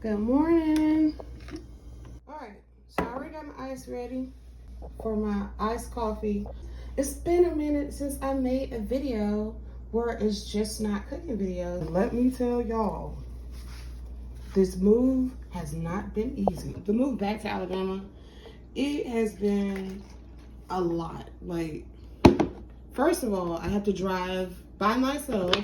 Good morning. All right, so I already got my ice ready for my iced coffee. It's been a minute since I made a video where it's just not cooking video. Let me tell y'all, this move has not been easy. The move back to Alabama, it has been a lot. Like, first of all, I have to drive by myself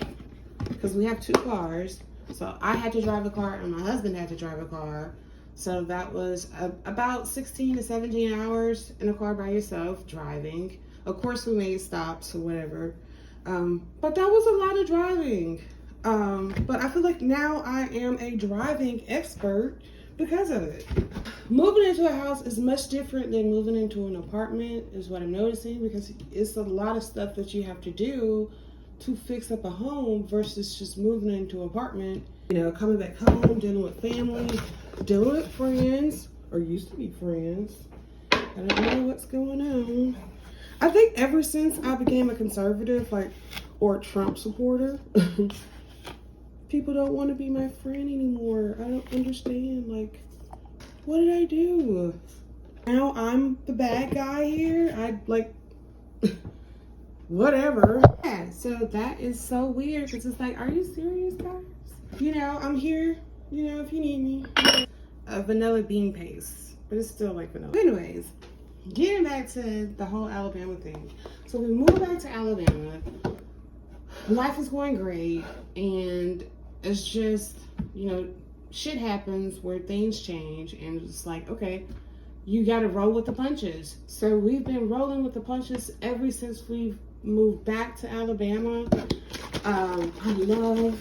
because we have 2 cars. So I had to drive a car and my husband had to drive a car. So that was about 16 to 17 hours in a car by yourself driving. Of course, we made stops or whatever. But that was a lot of driving. But I feel like now I am a driving expert because of it. Moving into a house is much different than moving into an apartment, is what I'm noticing, because it's a lot of stuff that you have to do to fix up a home versus just moving into an apartment. You know, coming back home, dealing with family, dealing with friends, or used to be friends. I don't know what's going on. I think ever since I became a conservative, or a Trump supporter, people don't want to be my friend anymore. I don't understand, what did I do? Now I'm the bad guy here? Whatever. Yeah, so that is so weird because it's like, are you serious, guys? You know, I'm here, if you need me. A vanilla bean paste, but it's still like vanilla. Anyways, getting back to the whole Alabama thing. So we moved back to Alabama. Life is going great, and it's just, shit happens where things change, and it's like, okay, you got to roll with the punches. So we've been rolling with the punches ever since we've moved back to Alabama. I love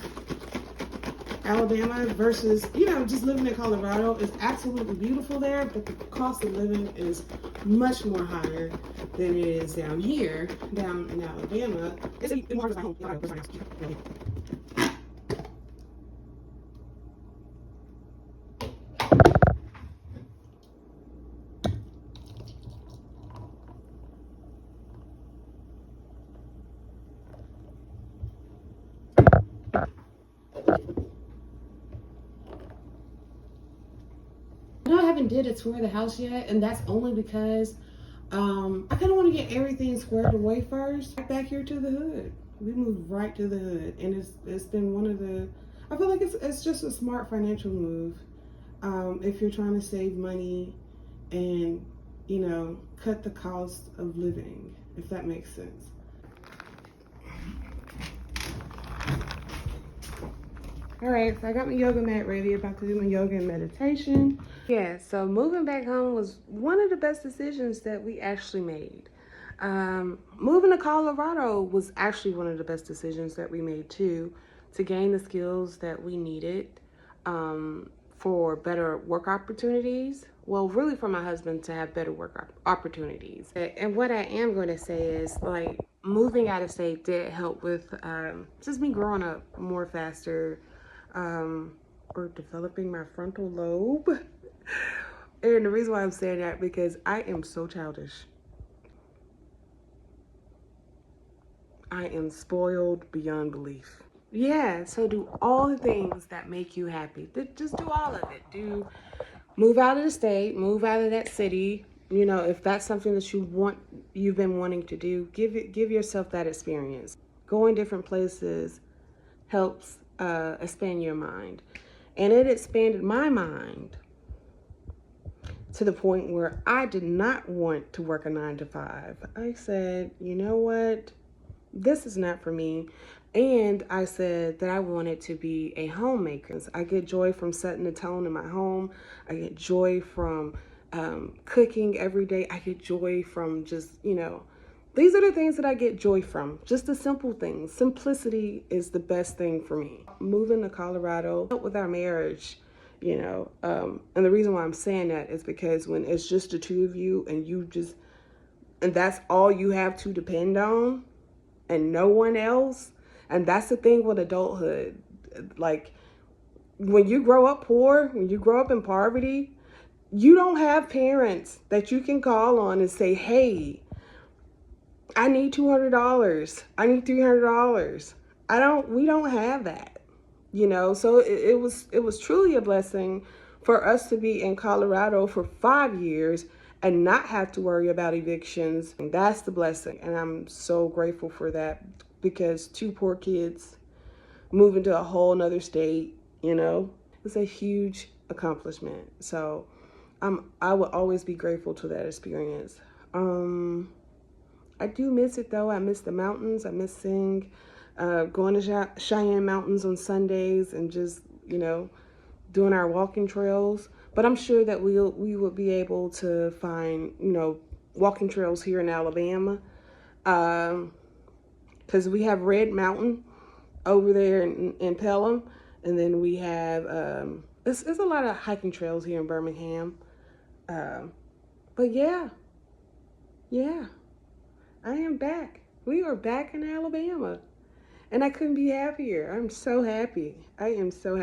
Alabama versus, just living in Colorado is absolutely beautiful there, but the cost of living is much more higher than it is down here, down in Alabama. It's more hard to find home. I haven't did a tour of the house yet, and that's only because I kind of want to get everything squared away first. Back here to the hood, we moved right to the hood, and it's been one of the. I feel like it's just a smart financial move if you're trying to save money and cut the cost of living, if that makes sense. All right, so I got my yoga mat ready, about to do my yoga and meditation. Yeah, so moving back home was one of the best decisions that we actually made. Moving to Colorado was actually one of the best decisions that we made too, to gain the skills that we needed for better work opportunities. Well, really for my husband to have better work opportunities. And what I am going to say is, moving out of state did help with just me growing up more faster, or developing my frontal lobe. And the reason why I'm saying that, because I am so childish. I am spoiled beyond belief. Yeah, so do all the things that make you happy. Just do all of it. Move out of the state, move out of that city. If that's something that you've been wanting to do, give yourself that experience. Going different places helps expand your mind. And it expanded my mind to the point where I did not want to work a 9-to-5. I said, you know what? This is not for me. And I said that I wanted to be a homemaker. I get joy from setting the tone in my home. I get joy from cooking every day. I get joy from just, these are the things that I get joy from. Just the simple things. Simplicity is the best thing for me. Moving to Colorado with our marriage, and the reason why I'm saying that is because when it's just the two of you and that's all you have to depend on and no one else. And that's the thing with adulthood. When you grow up poor, when you grow up in poverty, you don't have parents that you can call on and say, hey, I need $200. I need $300. We don't have that. you know, so it was truly a blessing for us to be in Colorado for 5 years and not have to worry about evictions. And that's the blessing. And I'm so grateful for that, because two poor kids moving to a whole nother state, you know, it's a huge accomplishment. So I will always be grateful to that experience. I do miss it though. I miss the mountains. I miss seeing, going to Cheyenne Mountains on Sundays and just, you know, doing our walking trails. But I'm sure that we will be able to find, you know, walking trails here in Alabama, because we have Red Mountain over there in Pelham, and then we have there's a lot of hiking trails here in Birmingham. But yeah, I am back. We are back in Alabama, and I couldn't be happier. I'm so happy. I am so happy.